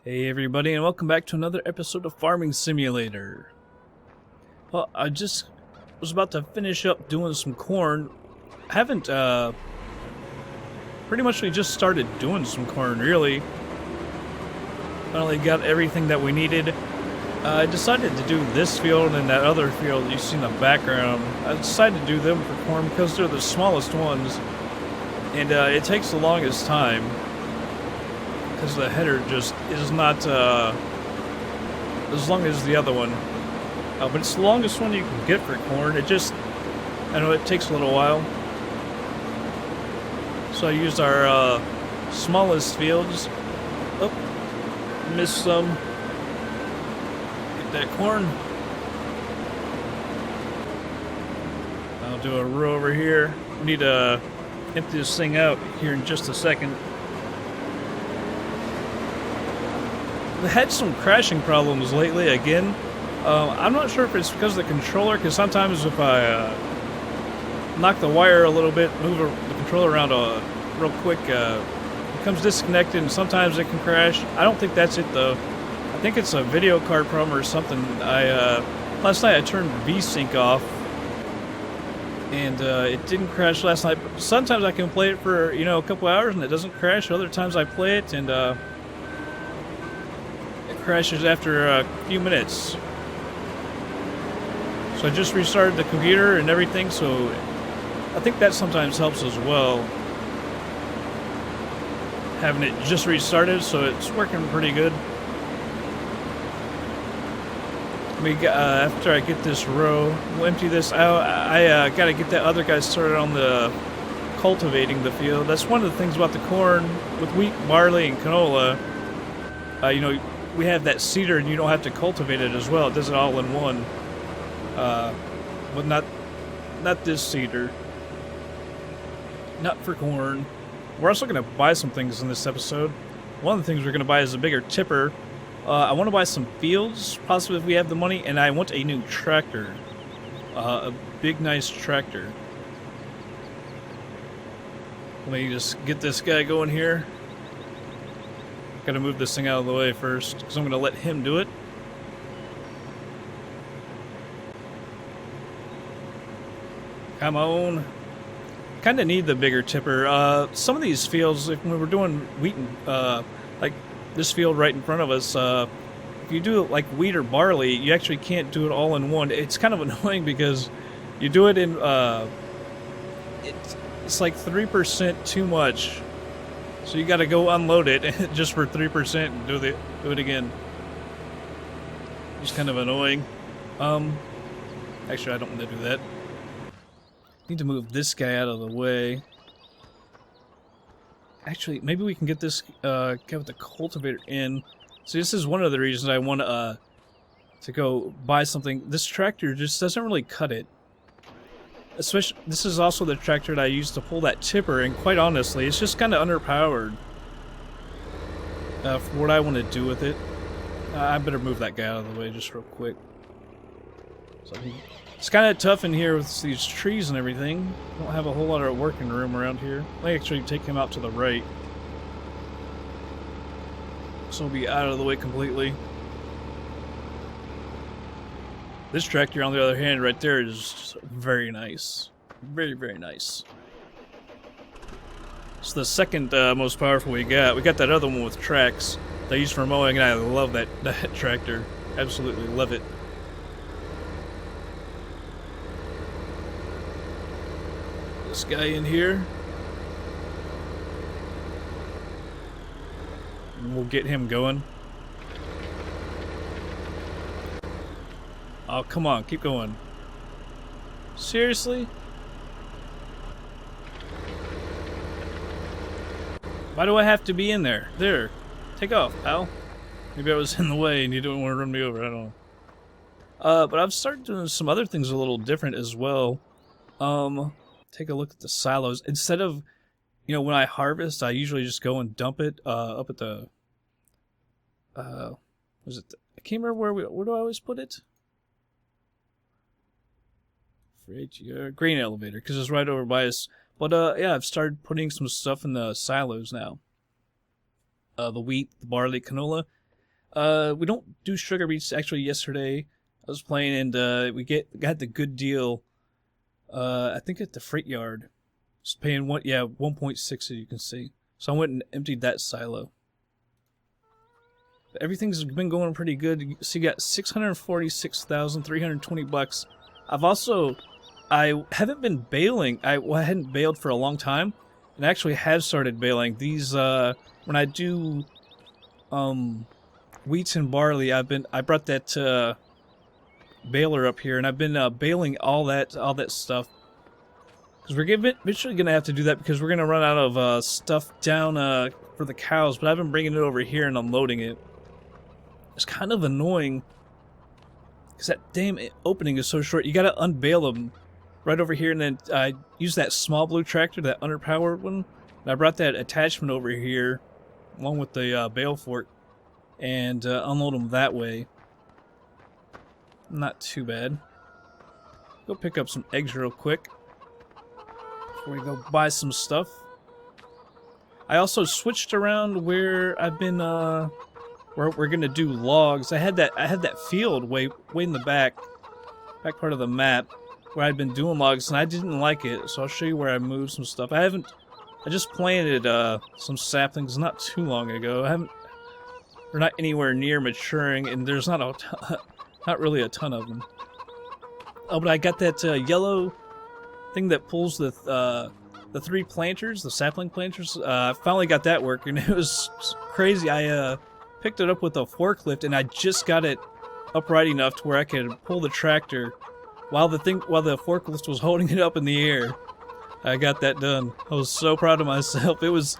Hey everybody, and welcome back to another episode of Farming Simulator. Well, I just was about to finish up doing some corn. I haven't, pretty much we just started doing some corn, really. Finally got everything that we needed. I decided to do this field and that other field you see in the background. I decided to do them for corn because they're the smallest ones. And it takes the longest time. Because the header just is not as long as the other one. But it's the longest one you can get for corn. It just, I know it takes a little while. So I used our smallest fields. Oh, missed some. Get that corn. I'll do a row over here. We need to empty this thing out here in just a second. I had some crashing problems lately again. I'm not sure if it's because of the controller, because sometimes if I knock the wire a little bit, move the controller around real quick, it becomes disconnected and sometimes it can crash. I don't think that's it though. I think it's a video card problem or something. Last night I turned VSync off and it didn't crash last night. But sometimes I can play it for, a couple hours and it doesn't crash. Other times I play it and crashes after a few minutes. So I just restarted the computer and everything, so I think that sometimes helps as well. Having it just restarted, so it's working pretty good. After I get this row, we'll empty this out. I gotta get that other guy started on the cultivating the field. That's one of the things about the corn with wheat, barley, and canola. We have that seeder and you don't have to cultivate it as well. It does it all in one. But not this seeder. Not for corn. We're also going to buy some things in this episode. One of the things we're going to buy is a bigger tipper. I want to buy some fields, possibly if we have the money, and I want a new tractor. A big, nice tractor. Let me just get this guy going here. Gotta move this thing out of the way first, because I'm gonna let him do it. Come on. Kinda need the bigger tipper. Some of these fields, when we're doing wheat and, like this field right in front of us, if you do it like wheat or barley, you actually can't do it all in one. It's kind of annoying because you do it in, it's like 3% too much. So you gotta go unload it just for 3% and do it again. Just kind of annoying. Actually I don't want to do that. Need to move this guy out of the way. Actually, maybe we can get this guy with the cultivator in. So this is one of the reasons I want to go buy something. This tractor just doesn't really cut it. Especially, this is also the tractor that I used to pull that tipper, and quite honestly, it's just kind of underpowered for what I want to do with it. I better move that guy out of the way just real quick. It's kind of tough in here with these trees and everything. Don't have a whole lot of working room around here. Let me actually take him out to the right. So he'll be out of the way completely. This tractor, on the other hand, right there is very nice. Very, very nice. It's the second most powerful we got. We got that other one with tracks that I use for mowing, and I love that tractor. Absolutely love it. This guy in here. And we'll get him going. Oh, come on, keep going. Seriously? Why do I have to be in there? There. Take off, pal. Maybe I was in the way and you don't want to run me over, I don't know. But I've started doing some other things a little different as well. Take a look at the silos. Instead of, when I harvest, I usually just go and dump it, up at the, I can't remember where do I always put it? Grain elevator, because it's right over by us. But yeah, I've started putting some stuff in the silos now. The wheat, the barley, canola. We don't do sugar beets. Actually, yesterday I was playing and we got the good deal. I think at the freight yard. Just paying 1.6 as you can see. So I went and emptied that silo. Everything's been going pretty good. So you got 646,320 bucks. I haven't been baling. I hadn't baled for a long time, and I actually have started baling. These when I do wheat and barley, I brought that baler up here, and I've been baling all that stuff. Because we're eventually going to have to do that because we're going to run out of stuff down for the cows, but I've been bringing it over here and unloading it. It's kind of annoying because that damn opening is so short. You got to unbale them right over here, and then I use that small blue tractor, that underpowered one, and I brought that attachment over here along with the bale fork and unload them that way. Not too bad. Go pick up some eggs real quick before we go buy some stuff. I also switched around where I've been where we're gonna do logs. I had that field way in the back part of the map where I'd been doing logs, and I didn't like it, so I'll show you where I moved some stuff. I just planted some saplings not too long ago. They're not anywhere near maturing, and there's not really a ton of them. Oh, but I got that yellow thing that pulls the 3 planters, the sapling planters. I finally got that working. It was crazy. I picked it up with a forklift, and I just got it upright enough to where I could pull the tractor while the forklift was holding it up in the air. I got that done. I was so proud of myself. It was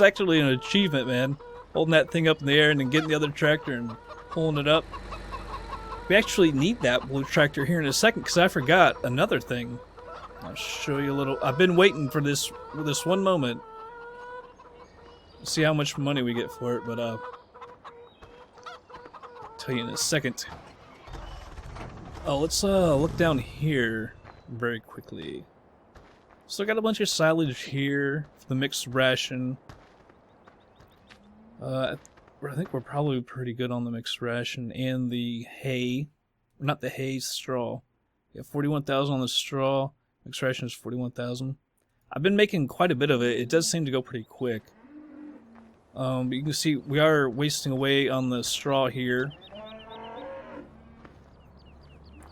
actually an achievement, man. Holding that thing up in the air and then getting the other tractor and pulling it up. We actually need that blue tractor here in a second because I forgot another thing. I'll show you a little. I've been waiting for this one moment. See how much money we get for it, but I'll tell you in a second. Oh, let's look down here very quickly. So I got a bunch of silage here for the mixed ration. I think we're probably pretty good on the mixed ration and the hay. Not the hay, straw. Yeah, 41,000 on the straw. Mixed ration is 41,000. I've been making quite a bit of it. It does seem to go pretty quick. But you can see we are wasting away on the straw here.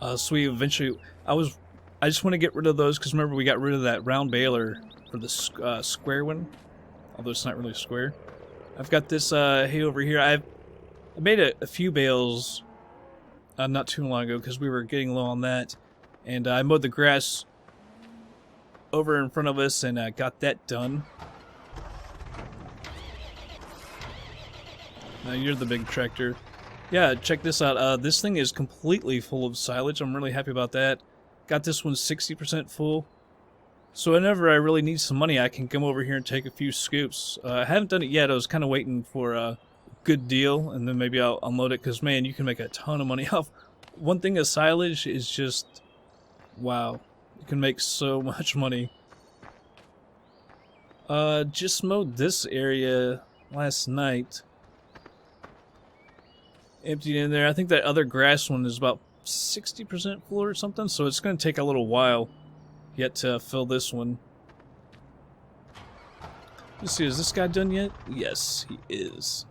So we eventually... I just want to get rid of those because remember we got rid of that round baler for the square one. Although it's not really square. I've got this hay over here. I made a few bales not too long ago because we were getting low on that. And I mowed the grass over in front of us and got that done. Now you're the big tractor. Yeah, check this out. This thing is completely full of silage. I'm really happy about that. Got this one 60% full. So whenever I really need some money, I can come over here and take a few scoops. I haven't done it yet. I was kind of waiting for a good deal, and then maybe I'll unload it, because, man, you can make a ton of money off. One thing of silage is just, wow. You can make so much money. Just mowed this area last night. Emptied in there. I think that other grass one is about 60% full or something, so it's going to take a little while yet to fill this one. Let's see, is this guy done yet? Yes, he is.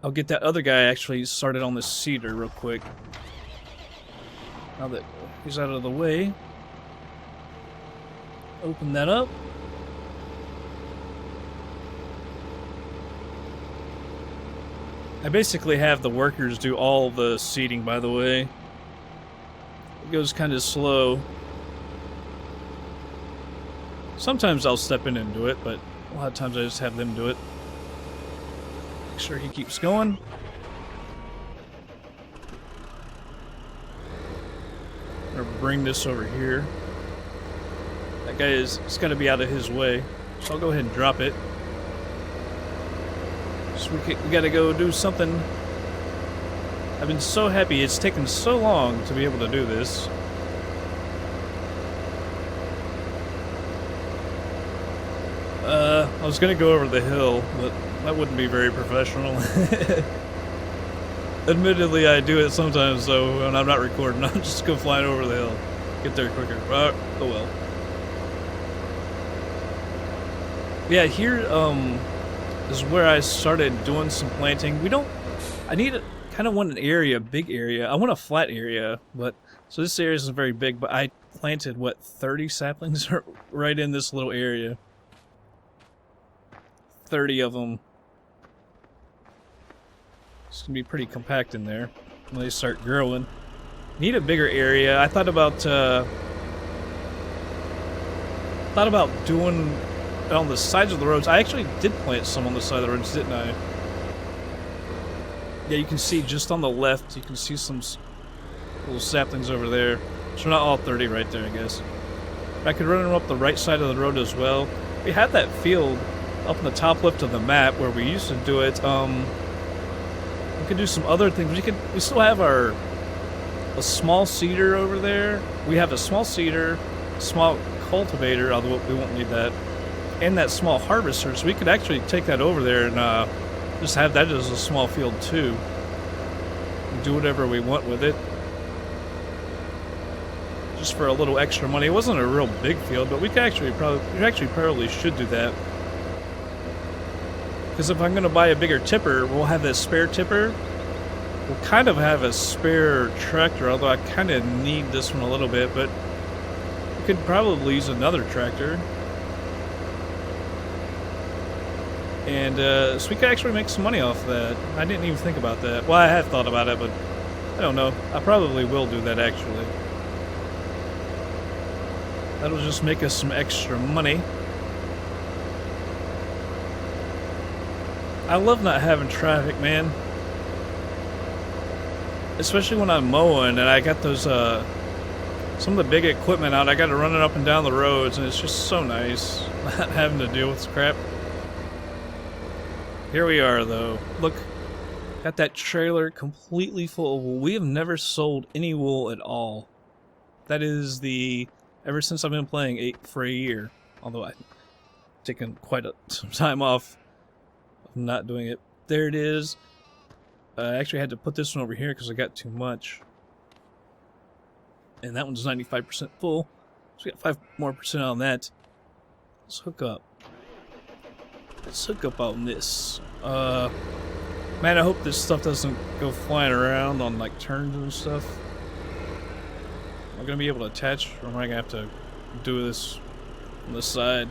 I'll get that other guy actually started on this cedar real quick. Now that he's out of the way. Open that up. I basically have the workers do all the seeding, by the way. It goes kind of slow. Sometimes I'll step in and do it, but a lot of times I just have them do it. Make sure he keeps going. I'm gonna bring this over here. That guy it's gotta be out of his way. So I'll go ahead and drop it. So we gotta go do something. I've been so happy it's taken so long to be able to do this. I was gonna go over the hill, but That wouldn't be very professional. Admittedly, I do it sometimes, though, when I'm not recording. I'll just go flying over the hill. Get there quicker. Oh well. Yeah, here, is where I started doing some planting. I kind of want an area, big area. I want a flat area, but, so this area isn't very big, but I planted, what, 30 saplings right in this little area. 30 of them. It's gonna be pretty compact in there when they start growing. Need a bigger area. I thought about doing it on the sides of the roads. I actually did plant some on the side of the roads, didn't I? Yeah, you can see just on the left, you can see some little saplings over there. So not all 30 right there, I guess. I could run them up the right side of the road as well. We had that field up in the top left of the map where we used to do it. We could do some other things. We still have a small seeder over there. We have a small seeder, small cultivator, although we won't need that, and that small harvester. So we could actually take that over there and just have that as a small field too. Do whatever we want with it. Just for a little extra money. It wasn't a real big field, but we actually probably should do that. Because if I'm going to buy a bigger tipper, we'll have a spare tipper. We'll kind of have a spare tractor, although I kind of need this one a little bit, but we could probably use another tractor. And so we could actually make some money off that. I didn't even think about that. Well, I have thought about it, but I don't know. I probably will do that, actually. That'll just make us some extra money. I love not having traffic, man. Especially when I'm mowing and I got those, some of the big equipment out. I got to run it up and down the roads, and it's just so nice not having to deal with this crap. Here we are, though. Look, got that trailer completely full of wool. We have never sold any wool at all. That is ever since I've been playing for a year. Although I've taken quite some time off. I'm not doing it. There it is. I actually had to put this one over here because I got too much. And that one's 95% full. So we got 5 more percent on that. Let's hook up. Let's hook up on this. Man, I hope this stuff doesn't go flying around on like turns and stuff. Am I gonna be able to attach, or am I gonna have to do this on the side?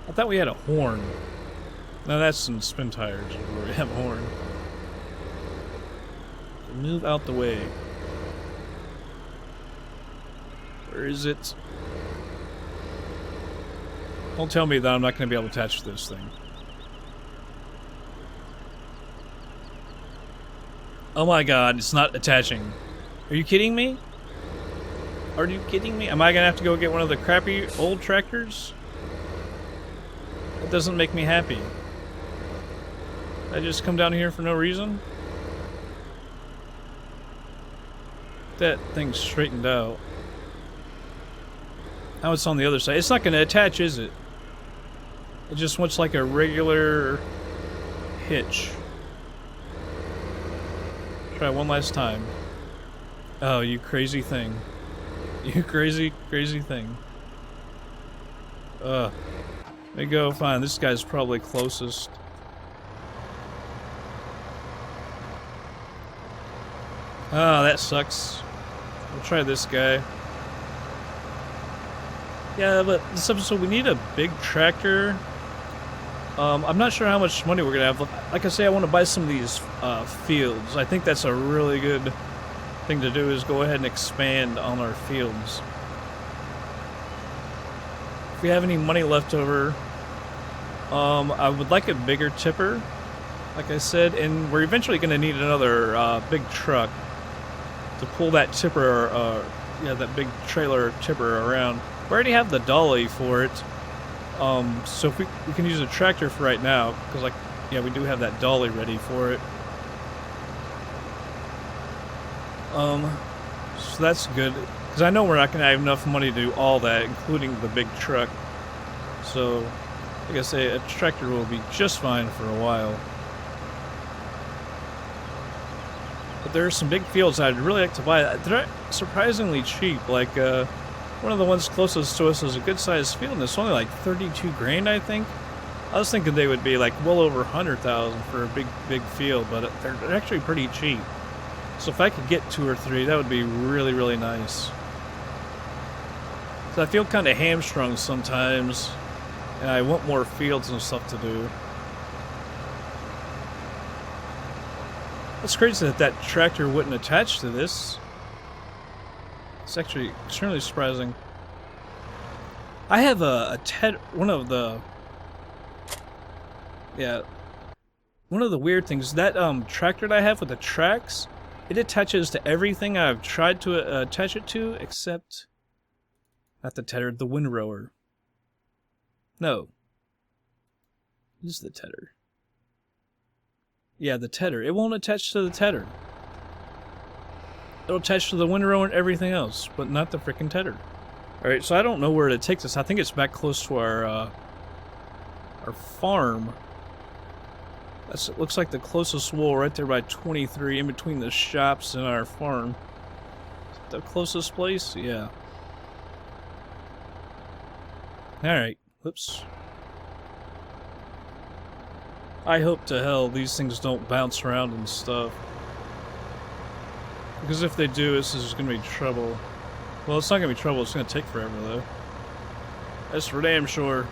I thought we had a horn. No, that's some spin tires where we have a horn. Move out the way. Where is it? Don't tell me that I'm not going to be able to attach this thing. Oh my god, it's not attaching. Are you kidding me? Are you kidding me? Am I going to have to go get one of the crappy old tractors? That doesn't make me happy. I just come down here for no reason? That thing's straightened out. Now it's on the other side. It's not going to attach, is it? It just wants like a regular hitch. Try one last time. Oh, you crazy thing. You crazy, crazy thing. There you go, fine. This guy's probably closest. Oh, that sucks. We'll try this guy. Yeah, but this episode we need a big tractor. I'm not sure how much money we're gonna have. Like I say, I want to buy some of these fields. I think that's a really good thing to do, is go ahead and expand on our fields. If we have any money left over, I would like a bigger tipper, like I said, and we're eventually going to need another big truck to pull that tipper, that big trailer tipper around. We already have the dolly for it, so if we can use a tractor for right now, because we do have that dolly ready for it. So that's good, because I know we're not going to have enough money to do all that, including the big truck. So Like I say, a tractor will be just fine for a while. But there are some big fields I'd really like to buy. They're surprisingly cheap. Like, one of the ones closest to us is a good-sized field, and it's only like 32 grand, I think. I was thinking they would be like well over 100,000 for a big field, but they're actually pretty cheap. So if I could get 2 or 3, that would be really, really nice. So I feel kind of hamstrung sometimes, and I want more fields and stuff to do. It's crazy that that tractor wouldn't attach to this. It's actually extremely surprising. I have one of the weird things, that tractor that I have with the tracks, it attaches to everything I've tried to attach it to, except not the tedder, the windrower. No. What is the tedder? Yeah, the tedder. It won't attach to the tedder. It'll attach to the windrower and everything else, but not the frickin' tedder. Alright, so I don't know where it takes us. I think it's back close to our farm. It looks like the closest wall right there by 23, in between the shops and our farm. The closest place? Yeah. Alright, whoops. I hope to hell these things don't bounce around and stuff. Because if they do, this is going to be trouble. Well, it's not going to be trouble, it's going to take forever though. That's for damn sure.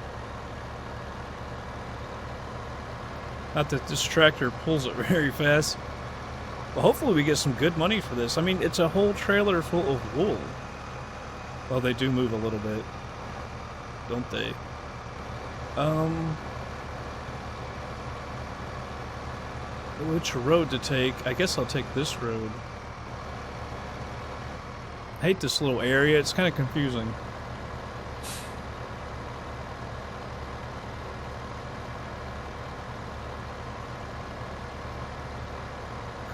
Not that this tractor pulls it very fast. But hopefully we get some good money for this. I mean, it's a whole trailer full of wool. Well, they do move a little bit. Don't they? Which road to take? I guess I'll take this road. I hate this little area. It's kind of confusing.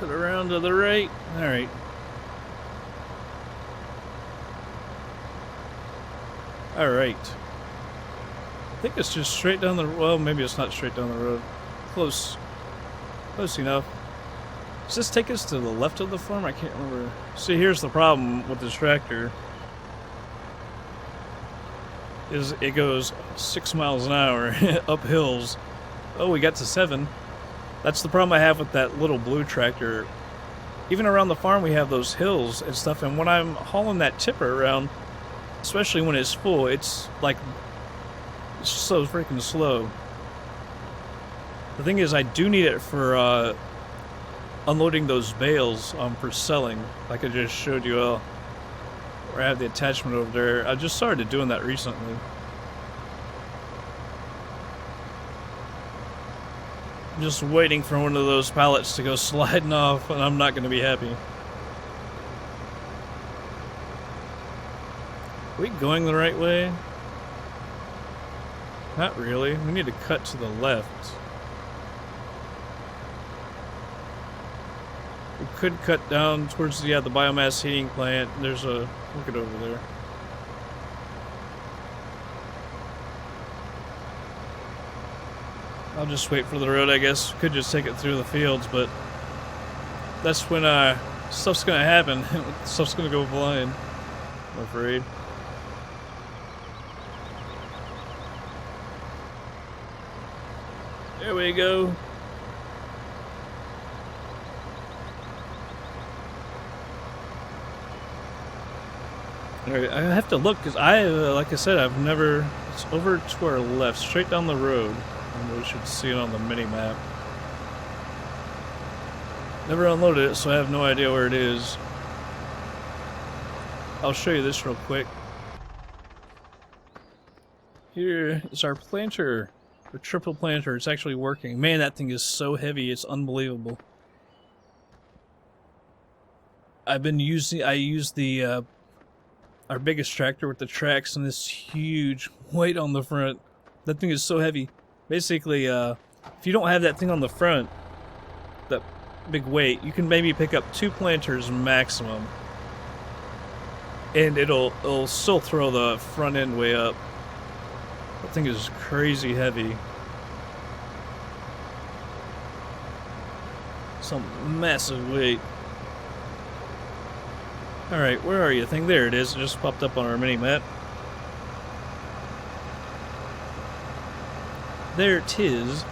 Cut around to the right. Alright. Alright. I think it's just straight down the... Well, maybe it's not straight down the road. Close. Close enough. Does this take us to the left of the farm? I can't remember. See, here's the problem with this tractor. Is it goes 6 miles an hour up hills. Oh, we got to 7. That's the problem I have with that little blue tractor. Even around the farm we have those hills and stuff, and when I'm hauling that tipper around, especially when it's full, it's like, it's so freaking slow. The thing is, I do need it for unloading those bales for selling, like I just showed you where I have the attachment over there. I just started doing that recently. I'm just waiting for one of those pallets to go sliding off, and I'm not going to be happy. Are we going the right way? Not really. We need to cut to the left. We could cut down towards the biomass heating plant. There's a... look at over there. I'll just wait for the road, I guess. Could just take it through the fields, but that's when stuff's gonna happen. Stuff's gonna go blind, I'm afraid. There we go. Alright, I have to look, because like I said, I've never... It's over to our left, straight down the road. And we should see it on the mini-map. Never unloaded it, so I have no idea where it is. I'll show you this real quick. Here is our planter. Our triple planter. It's actually working. Man, that thing is so heavy, it's unbelievable. I used the... our biggest tractor with the tracks and this huge weight on the front. That thing is so heavy. Basically, if you don't have that thing on the front, that big weight, you can maybe pick up 2 planters maximum. And it'll still throw the front end way up. That thing is crazy heavy. Some massive weight. Alright, where are you, thing? There it is. It just popped up on our mini-map. There it is.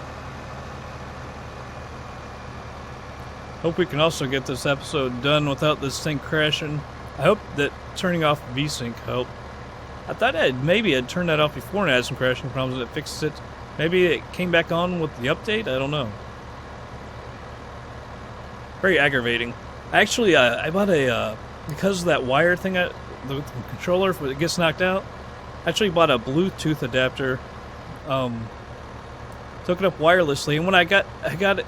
Hope we can also get this episode done without this thing crashing. I hope that turning off VSync helped. I thought maybe I'd turned that off before and had some crashing problems and it fixed it. Maybe it came back on with the update? I don't know. Very aggravating. Actually, I bought a, because of that wire thing, the controller, if it gets knocked out, I actually bought a Bluetooth adapter. Took it up wirelessly, and when I got it,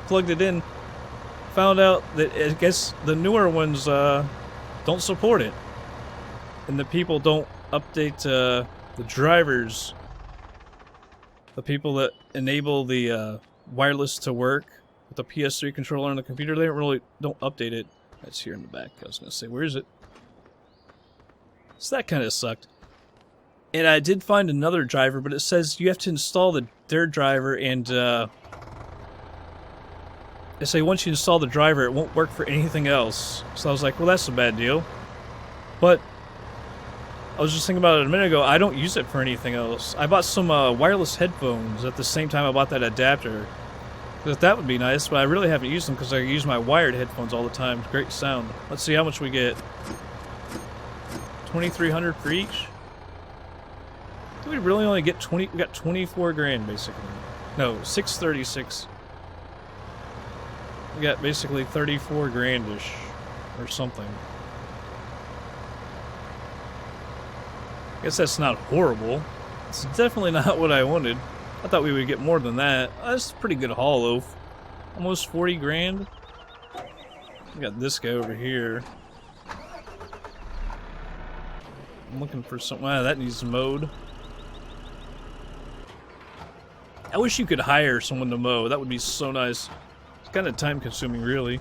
plugged it in, found out that I guess the newer ones don't support it, and the people don't update the drivers. The people that enable the wireless to work with the PS3 controller on the computer, they don't update it. That's here in the back. I was gonna say, where is it? So that kind of sucked. And I did find another driver, but it says you have to install their driver, and they say once you install the driver, it won't work for anything else. So I was like, well, that's a bad deal. But I was just thinking about it a minute ago. I don't use it for anything else. I bought some wireless headphones at the same time I bought that adapter. Because that would be nice, but I really haven't used them because I use my wired headphones all the time. Great sound. Let's see how much we get. 2,300 for each. Do we really only get 20? We got 24 grand basically. No, 636. We got basically 34 grandish or something. I guess that's not horrible. It's definitely not what I wanted. I thought we would get more than that. That's a pretty good haul, though. Almost 40 grand. We got this guy over here. I'm looking for something. Wow, that needs mowed. I wish you could hire someone to mow. That would be so nice. It's kind of time consuming, really.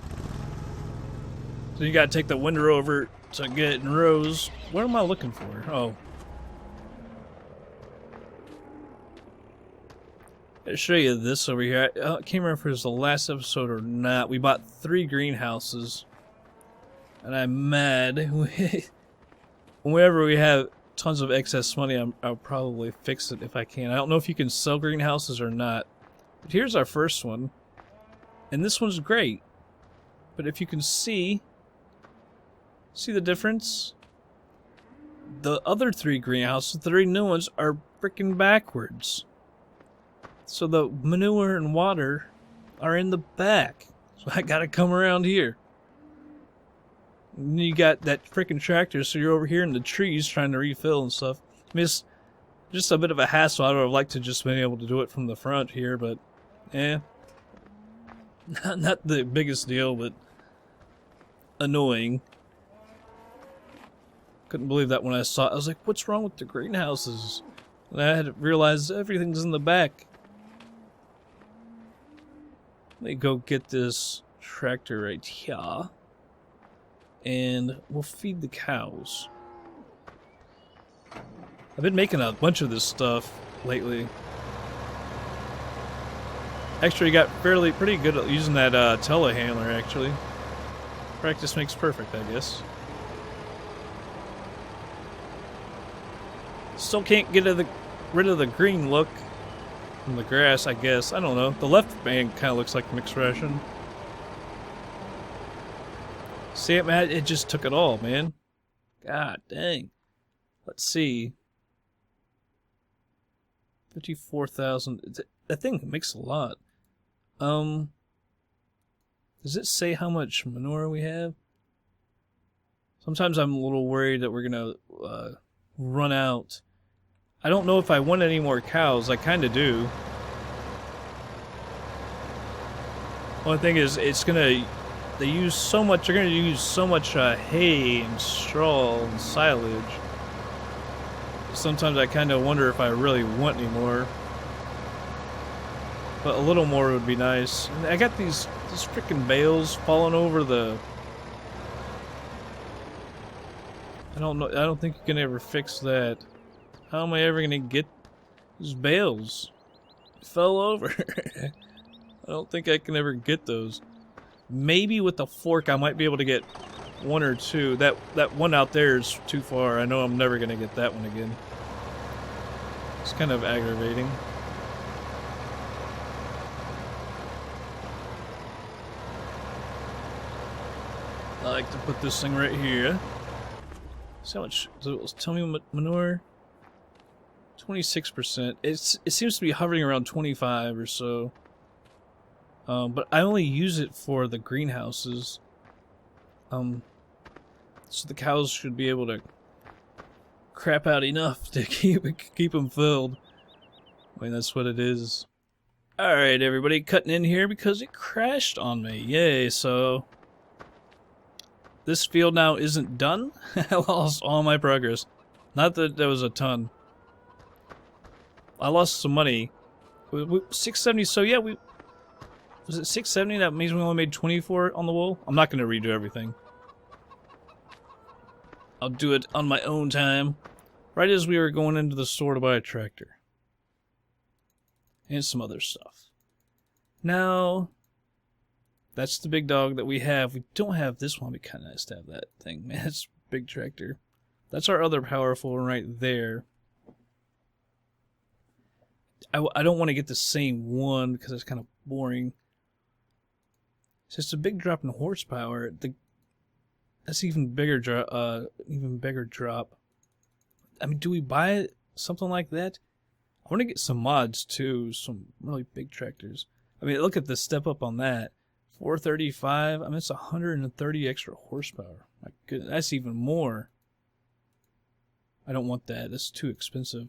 So you gotta take the winter over to get it in rows. What am I looking for? Oh. I'll show you this over here. I can't remember if it was the last episode or not. We bought 3 greenhouses. And I'm mad. Whenever we have tons of excess money, I'll probably fix it if I can. I don't know if you can sell greenhouses or not. But here's our first one. And this one's great. But if you can see the difference? The other 3 greenhouses, the 3 new ones, are freaking backwards. So the manure and water are in the back. So I gotta come around here. And you got that freaking tractor, so you're over here in the trees trying to refill and stuff. I mean, it's just a bit of a hassle. I would have liked to just been able to do it from the front here, but not the biggest deal, but annoying. Couldn't believe that when I saw it. I was like, what's wrong with the greenhouses? And I had to realize everything's in the back. Let me go get this tractor right here. And we'll feed the cows. I've been making a bunch of this stuff lately. Actually, got pretty good at using that telehandler, actually. Practice makes perfect, I guess. Still can't get rid of the green look from the grass, I guess. I don't know. The left band kind of looks like mixed ration. See it, man? It just took it all, man. God dang. Let's see. 54,000. That thing makes a lot. Does it say how much manure we have? Sometimes I'm a little worried that we're gonna run out. I don't know if I want any more cows. I kind of do. One thing is, they use so much. They're gonna use so much hay and straw and silage. Sometimes I kind of wonder if I really want any more. But a little more would be nice. And I got these freaking bales falling over the. I don't know. I don't think you can ever fix that. How am I ever gonna get These bales fell over. I don't think I can ever get those. Maybe with the fork I might be able to get one or two. That one out there is too far. I know I'm never gonna get that one again. It's kind of aggravating. I like to put this thing right here. See how much does it tell me manure? 26%. It seems to be hovering around 25 or so. But I only use it for the greenhouses. So the cows should be able to crap out enough to keep them filled. I mean, that's what it is. Alright, everybody, cutting in here because it crashed on me. Yay, so this field now isn't done. I lost all my progress. Not that there was a ton. I lost some money. 670, so yeah, was it 670? That means we only made 24 on the wool? I'm not going to redo everything. I'll do it on my own time. Right as we were going into the store to buy a tractor. And some other stuff. Now, that's the big dog that we have. We don't have this one. It'd be kind of nice to have that thing. Man, it's a big tractor. That's our other powerful one right there. I don't want to get the same one because it's kind of boring. It's just a big drop in horsepower. That's even bigger drop. I mean, do we buy something like that? I want to get some mods too, some really big tractors. I mean, look at the step up on that. 435. I mean, it's 130 extra horsepower. My goodness, that's even more. I don't want that. That's too expensive.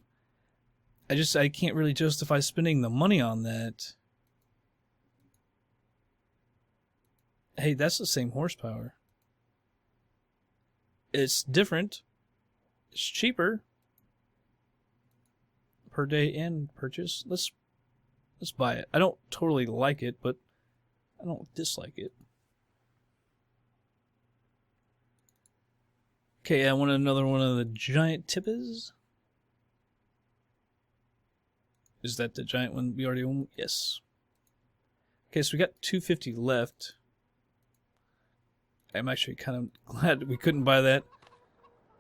I can't really justify spending the money on that. Hey, that's the same horsepower. It's different. It's cheaper per day and purchase. Let's buy it. I don't totally like it, but I don't dislike it. Okay, I want another one of the giant tippers. Is that the giant one we already own? Yes. Okay, so we got 250 left. I'm actually kind of glad we couldn't buy that,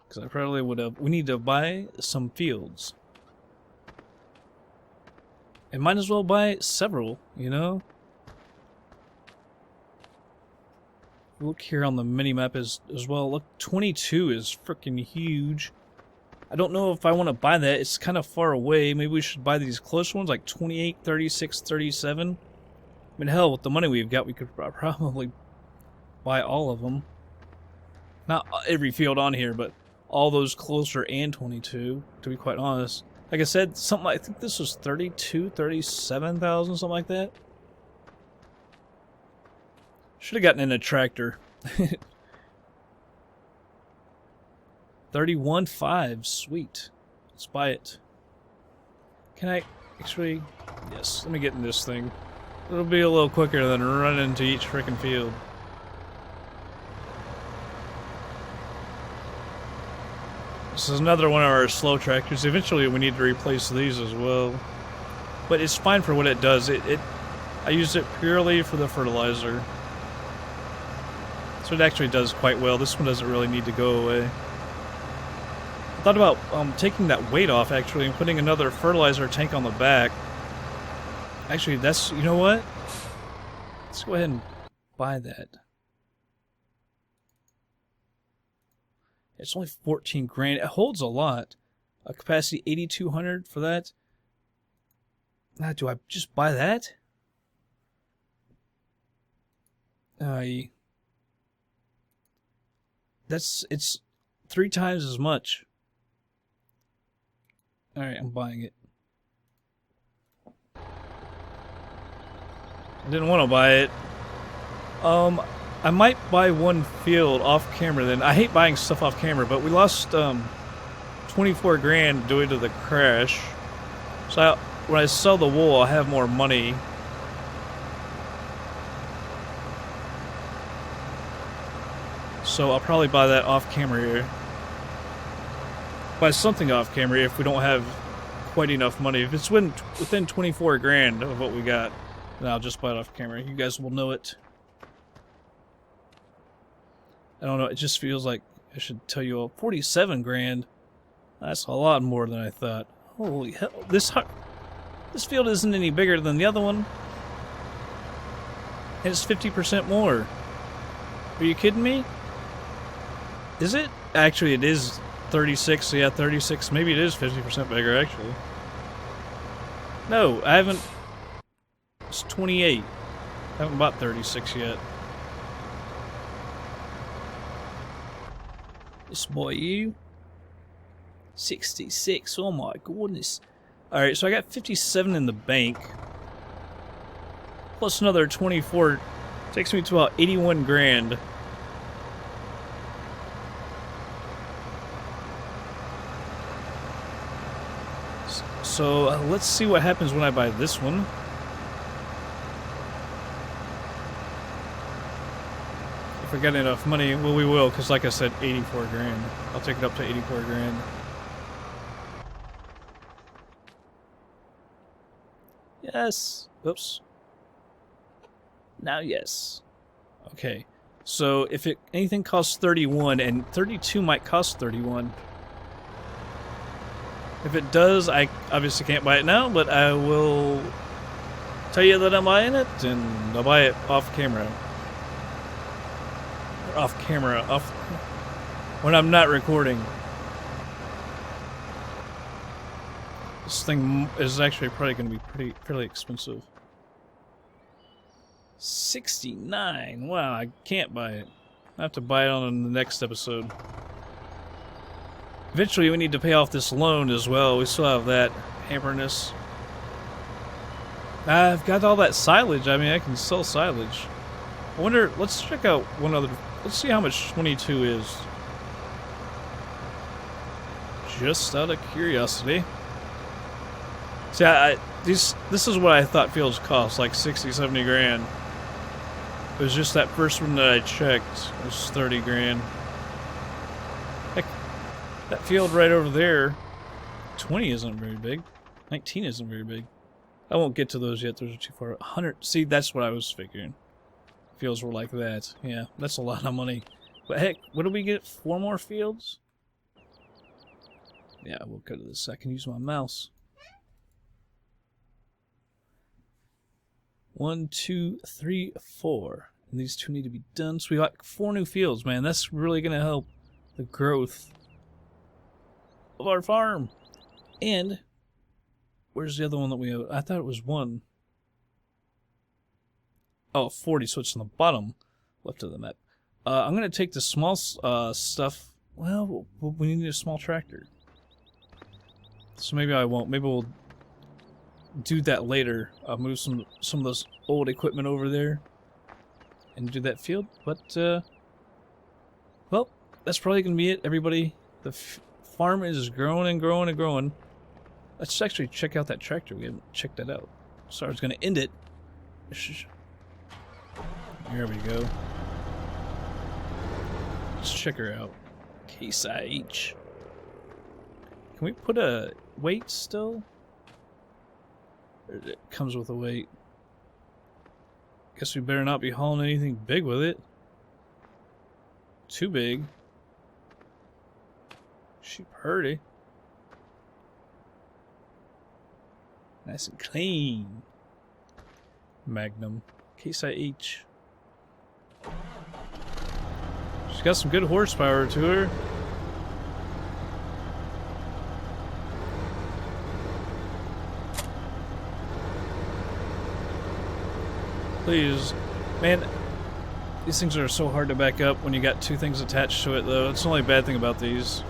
because I probably would have. We need to buy some fields. And might as well buy several, you know? Look here on the mini-map as well. Look, 22 is freaking huge. I don't know if I want to buy that. It's kind of far away. Maybe we should buy these close ones, like 28, 36, 37. I mean, hell, with the money we've got, we could probably buy all of them. Not every field on here, but all those closer and 22, to be quite honest. Like I said, I think this was 32, 37,000, something like that. Should have gotten in a tractor. 31.5, sweet. Let's buy it. Can I actually? Yes, let me get in this thing. It'll be a little quicker than running into each frickin' field. This is another one of our slow tractors. Eventually we need to replace these as well. But it's fine for what it does. I use it purely for the fertilizer. So it actually does quite well. This one doesn't really need to go away. I thought about taking that weight off, actually, and putting another fertilizer tank on the back. Actually, that's... You know what? Let's go ahead and buy that. It's only 14 grand. It holds a lot. A capacity 8,200 for that. Now, do I just buy that? It's 3 times as much. Alright, I'm buying it. I didn't want to buy it. I might buy one field off camera then. I hate buying stuff off camera, but we lost 24 grand due to the crash. So when I sell the wool, I'll have more money. So I'll probably buy that off camera here. Buy something off camera if we don't have quite enough money. If it's within 24 grand of what we got, then I'll just buy it off camera. You guys will know it. I don't know, it just feels like I should tell you all. 47 grand? That's a lot more than I thought. Holy hell, this field isn't any bigger than the other one. And it's 50% more. Are you kidding me? Is it? Actually, it is 36, yeah, 36. Maybe it is 50% bigger, actually. No, I haven't. It's 28. I haven't bought 36 yet. This boy, you. 66. Oh my goodness. Alright, so I got 57 in the bank. Plus another 24. Takes me to about 81 grand. So let's see what happens when I buy this one. If we got enough money, well, we will, because like I said, 84 grand. I'll take it up to 84 grand. Yes. Oops. Now, yes. Okay. So if anything costs 31, and 32 might cost 31. If it does, I obviously can't buy it now, but I will tell you that I'm buying it, and I'll buy it off camera. Off camera, when I'm not recording. This thing is actually probably going to be fairly expensive. 69. Wow, I can't buy it. I have to buy it on the next episode. Eventually, we need to pay off this loan as well. We still have that hamperness. I've got all that silage. I mean, I can sell silage. I wonder, let's check out one other. Let's see how much 22 is. Just out of curiosity. See, this is what I thought fields cost, like 60, 70 grand. It was just that first one that I checked. It was 30 grand. Heck, that field right over there, 20 isn't very big. 19 isn't very big. I won't get to those yet. Those are too far. 100. See, that's what I was figuring. Fields were like that. Yeah, that's a lot of money. But heck, what do we get? 4 more fields? Yeah, we'll go to this. I can use my mouse. 1, 2, 3, 4. And these 2 need to be done. So we got 4 new fields, man. That's really going to help the growth of our farm. And where's the other one that we have? I thought it was 1. Oh, 40, so it's on the bottom left of the map. I'm going to take the small stuff. Well, we need a small tractor. So maybe I won't. Maybe we'll do that later. I'll move some of those old equipment over there and do that field. But, well, that's probably going to be it, everybody. The farm is growing and growing and growing. Let's actually check out that tractor. We haven't checked that out. So I was going to end it. Here we go. Let's check her out. Case IH. Can we put a weight still? Or it comes with a weight. Guess we better not be hauling anything big with it. Too big. She purty. Nice and clean. Magnum. Case IH. She's got some good horsepower to her. Please. Man, these things are so hard to back up when you got 2 things attached to it, though. It's the only bad thing about these.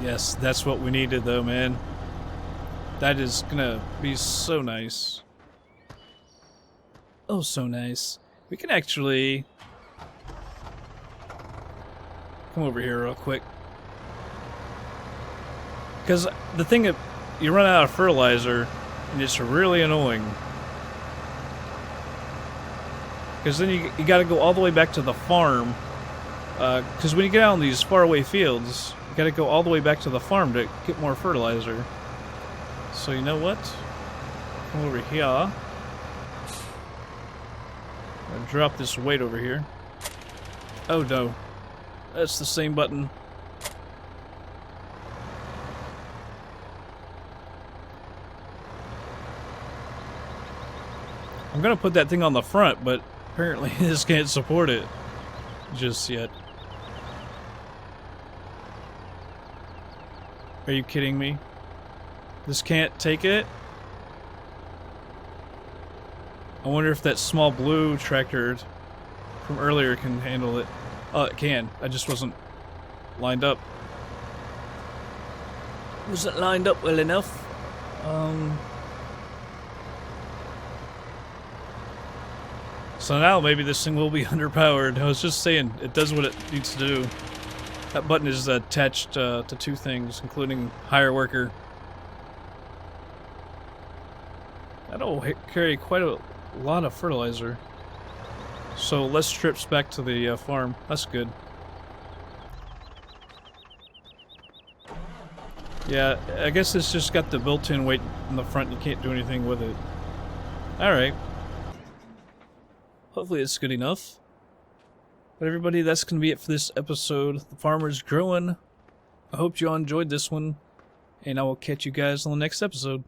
Yes, that's what we needed, though, man. That is gonna be so nice. Oh, so nice. We can actually come over here real quick. Because the thing that you run out of fertilizer, and it's really annoying. Because then you got to go all the way back to the farm Because when you get out on these faraway fields, you gotta go all the way back to the farm to get more fertilizer. So you know what? Come over here. I'll drop this weight over here. Oh no. That's the same button. I'm gonna put that thing on the front, but apparently this can't support it just yet. Are you kidding me? This can't take it? I wonder if that small blue tractor from earlier can handle it. Oh, it can. I just wasn't lined up. Wasn't lined up well enough. So now maybe this thing will be underpowered. I was just saying, it does what it needs to do. That button is attached to two things, including hire worker. That'll carry quite a lot of fertilizer. So less trips back to the farm. That's good. Yeah, I guess it's just got the built-in weight in the front. You can't do anything with it. Alright. Hopefully it's good enough. But everybody, that's going to be it for this episode. The farmer's growing. I hope you all enjoyed this one. And I will catch you guys on the next episode.